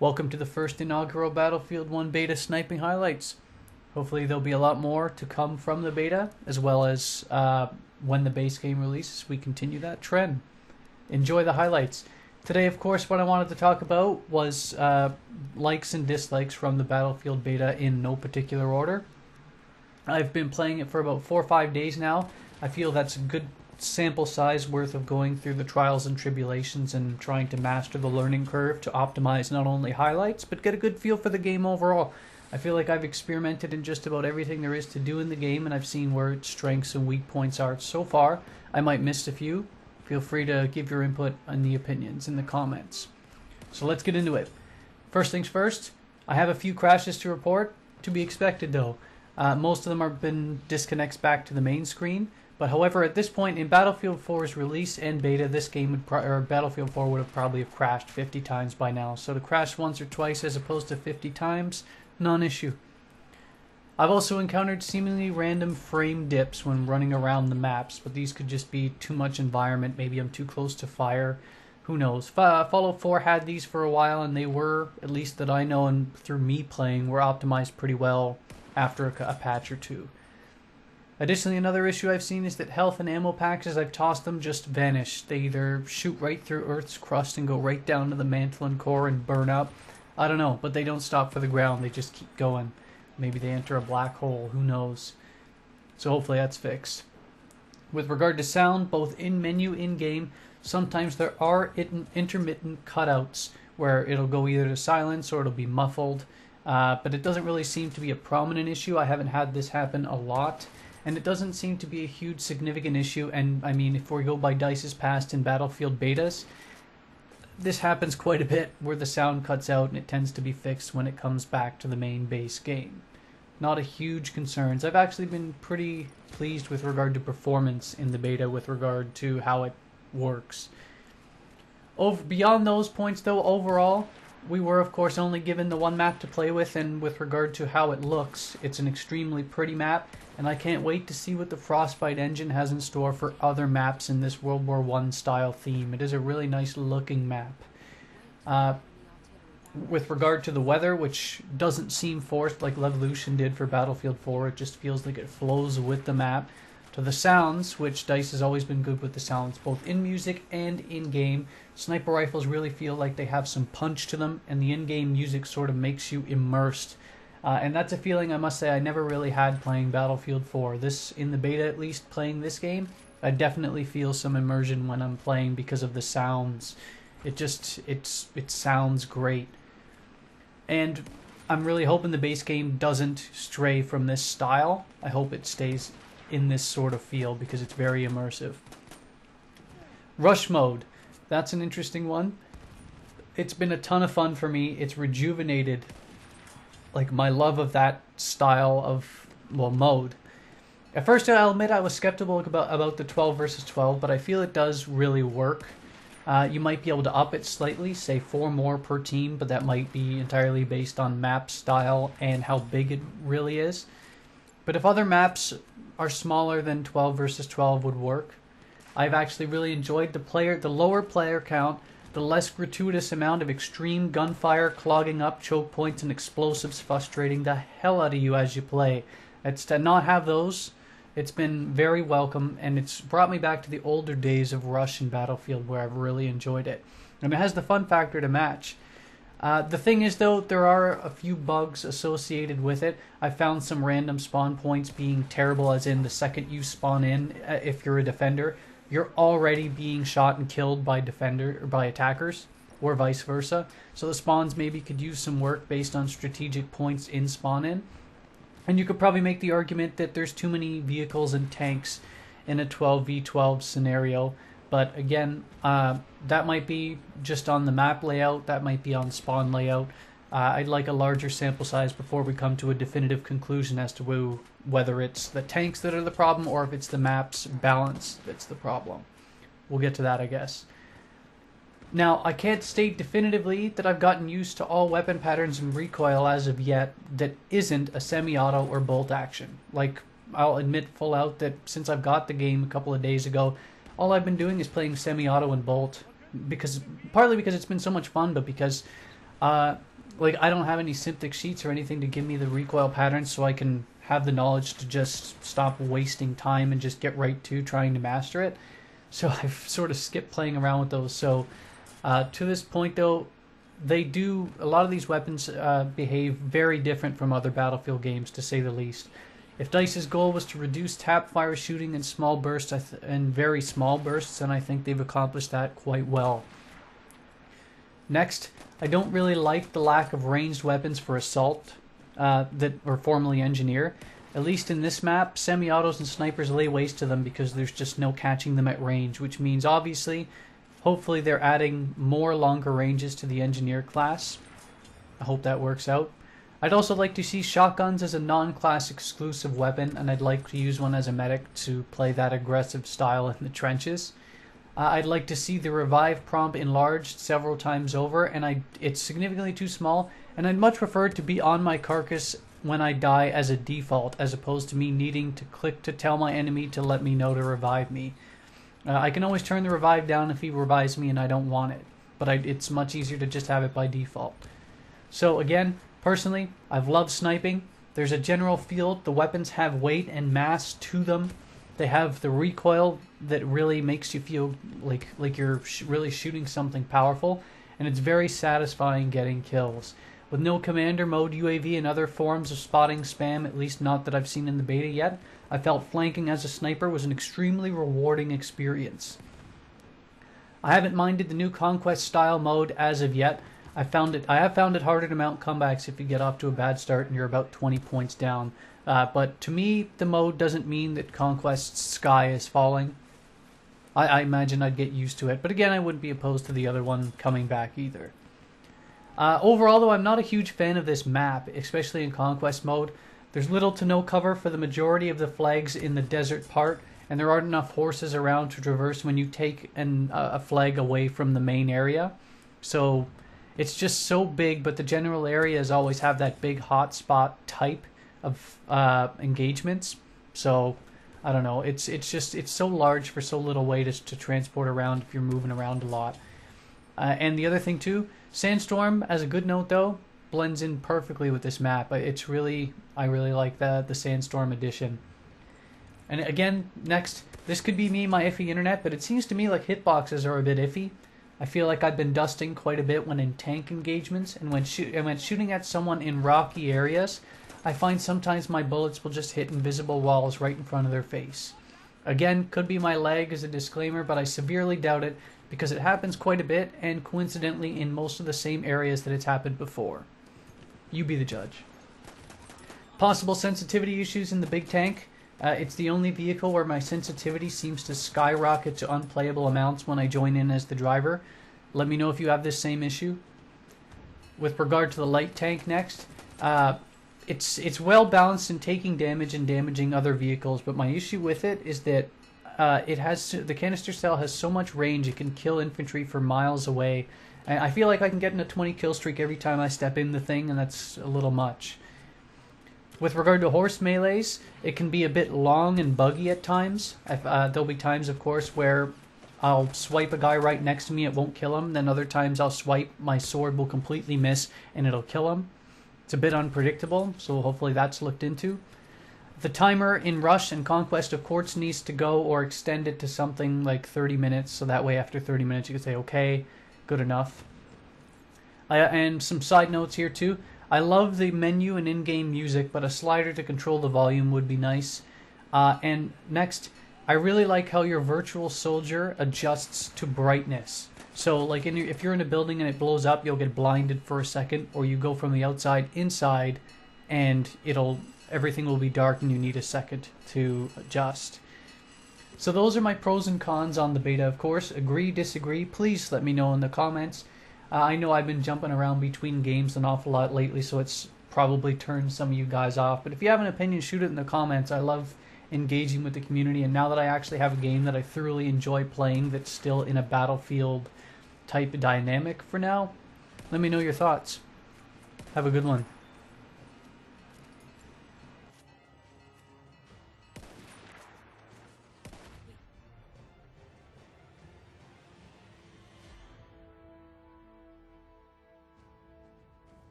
Welcome to the first inaugural Battlefield 1 beta sniping highlights. Hopefully there'll be a lot more to come from the beta, as well as when the base game releases, we continue that trend. Enjoy the highlights. Today, of course, what I wanted to talk about was likes and dislikes from the Battlefield beta in no particular order. I've been playing it for about 4 or 5 days now. I feel that's a good sample size worth of going through the trials and tribulations and trying to master the learning curve to optimize not only highlights but get a good feel for the game overall. I feel like I've experimented in just about everything there is to do in the game, and I've seen where its strengths and weak points are so far. I might miss a few. Feel free to give your input on the opinions in the comments. So let's get into it. First things first, I have a few crashes to report. To be expected though. Most of them have been disconnects back to the main screen. But however, at this point in Battlefield 4's release and beta, this game would Battlefield 4 would have probably crashed 50 times by now. So to crash once or twice as opposed to 50 times, non-issue. I've also encountered seemingly random frame dips when running around the maps, but these could just be too much environment. Maybe I'm too close to fire. Who knows? Fallout 4 had these for a while, and they were, at least that I know and through me playing, were optimized pretty well after a patch or two. Additionally, another issue I've seen is that health and ammo packs, as I've tossed them, just vanish. They either shoot right through Earth's crust and go right down to the mantle and core and burn up. I don't know, but they don't stop for the ground. They just keep going. Maybe they enter a black hole. Who knows? So hopefully that's fixed. With regard to sound, both in-menu, in-game, sometimes there are intermittent cutouts where it'll go either to silence or it'll be muffled. But it doesn't really seem to be a prominent issue. I haven't had this happen a lot. And it doesn't seem to be a huge significant issue. And I mean, if we go by DICE's past in Battlefield betas, this happens quite a bit where the sound cuts out, and it tends to be fixed when it comes back to the main base game. Not a huge concerns. I've actually been pretty pleased with regard to performance in the beta with regard to how it works. Beyond those points though, overall, we were of course only given the one map to play with, and with regard to how it looks, it's an extremely pretty map, and I can't wait to see what the Frostbite engine has in store for other maps in this World War I style theme. It is a really nice looking map. With regard to the weather, which doesn't seem forced like Levolution did for Battlefield 4, it just feels like it flows with the map. To the sounds, which DICE has always been good with the sounds, both in music and in-game. Sniper rifles really feel like they have some punch to them, and the in-game music sort of makes you immersed. And that's a feeling I must say I never really had playing Battlefield 4. This, in the beta at least, playing this game, I definitely feel some immersion when I'm playing because of the sounds. It sounds great. And I'm really hoping the base game doesn't stray from this style. I hope it stays in this sort of feel because it's very immersive. Rush mode. That's an interesting one. It's been a ton of fun for me. It's rejuvenated like my love of that style of, well, mode. At first, I'll admit I was skeptical about the 12 versus 12, but I feel it does really work. You might be able to up it slightly, say 4 more per team, but that might be entirely based on map style and how big it really is. But if other maps are smaller than 12 versus 12 would work. I've actually really enjoyed the lower player count, the less gratuitous amount of extreme gunfire, clogging up choke points and explosives frustrating the hell out of you as you play. It's to not have those. It's been very welcome, and it's brought me back to the older days of Rush and Battlefield where I've really enjoyed it. And it has the fun factor to match. The thing is, though, there are a few bugs associated with it. I found some random spawn points being terrible, as in the second you spawn in, if you're a defender, you're already being shot and killed by attackers, or vice versa. So the spawns maybe could use some work based on strategic points in spawn in. And you could probably make the argument that there's too many vehicles and tanks in a 12v12 scenario. But again, that might be just on the map layout, that might be on spawn layout. I'd like a larger sample size before we come to a definitive conclusion as to whether it's the tanks that are the problem or if it's the map's balance that's the problem. We'll get to that, I guess. Now, I can't state definitively that I've gotten used to all weapon patterns and recoil as of yet that isn't a semi-auto or bolt action. Like, I'll admit full out that since I've got the game a couple of days ago, all I've been doing is playing semi-auto and bolt, partly because it's been so much fun, but because Like, I don't have any symptic sheets or anything to give me the recoil patterns, so I can have the knowledge to just stop wasting time and just get right to trying to master it. So I've sort of skipped playing around with those. So to this point, though, a lot of these weapons behave very different from other Battlefield games, to say the least. If DICE's goal was to reduce tap fire shooting in small bursts and very small bursts, then I think they've accomplished that quite well. Next, I don't really like the lack of ranged weapons for assault that were formerly engineer. At least in this map, semi-autos and snipers lay waste to them because there's just no catching them at range, which means obviously, hopefully they're adding more longer ranges to the engineer class. I hope that works out. I'd also like to see shotguns as a non-class exclusive weapon, and I'd like to use one as a medic to play that aggressive style in the trenches. I'd like to see the revive prompt enlarged several times over, and it's significantly too small, and I'd much prefer it to be on my carcass when I die as a default, as opposed to me needing to click to tell my enemy to let me know to revive me. I can always turn the revive down if he revives me and I don't want it, but it's much easier to just have it by default. So again, personally, I've loved sniping. There's a general feel. The weapons have weight and mass to them. They have the recoil that really makes you feel like you're really shooting something powerful, and it's very satisfying getting kills. With no commander mode, UAV, and other forms of spotting spam, at least not that I've seen in the beta yet, I felt flanking as a sniper was an extremely rewarding experience. I haven't minded the new Conquest style mode as of yet. I have found it harder to mount comebacks if you get off to a bad start and you're about 20 points down. But to me, the mode doesn't mean that Conquest's sky is falling. I imagine I'd get used to it, but again, I wouldn't be opposed to the other one coming back either. Overall, though, I'm not a huge fan of this map, especially in Conquest mode. There's little to no cover for the majority of the flags in the desert part, and there aren't enough horses around to traverse when you take a flag away from the main area. So it's just so big, but the general areas always have that big hotspot type of engagements. So I don't know. It's so large for so little weight to transport around if you're moving around a lot. And the other thing too, Sandstorm, as a good note though, blends in perfectly with this map. I really like the Sandstorm edition. And again, next, this could be me, my iffy internet, but it seems to me like hitboxes are a bit iffy. I feel like I've been dusting quite a bit when in tank engagements, and when shooting at someone in rocky areas, I find sometimes my bullets will just hit invisible walls right in front of their face. Again, could be my lag as a disclaimer, but I severely doubt it because it happens quite a bit, and coincidentally in most of the same areas that it's happened before. You be the judge. Possible sensitivity issues in the big tank. It's the only vehicle where my sensitivity seems to skyrocket to unplayable amounts when I join in as the driver. Let me know if you have this same issue. With regard to the light tank next, it's well balanced in taking damage and damaging other vehicles, but my issue with it is that the canister cell has so much range it can kill infantry for miles away. And I feel like I can get in a 20 kill streak every time I step in the thing, and that's a little much. With regard to horse melees, it can be a bit long and buggy at times. There'll be times, of course, where I'll swipe a guy right next to me, it won't kill him. Then other times I'll swipe, my sword will completely miss, and it'll kill him. It's a bit unpredictable, so hopefully that's looked into. The timer in Rush and Conquest of Courts needs to go or extend it to something like 30 minutes, so that way after 30 minutes you can say, okay, good enough. And some side notes here too. I love the menu and in-game music, but a slider to control the volume would be nice. And next, I really like how your virtual soldier adjusts to brightness. So like if you're in a building and it blows up, you'll get blinded for a second, or you go from the outside inside and everything will be dark and you need a second to adjust. So those are my pros and cons on the beta, of course. Agree, disagree, please let me know in the comments. I know I've been jumping around between games an awful lot lately, so it's probably turned some of you guys off. But if you have an opinion, shoot it in the comments. I love engaging with the community, and now that I actually have a game that I thoroughly enjoy playing that's still in a Battlefield type dynamic for now, let me know your thoughts. Have a good one.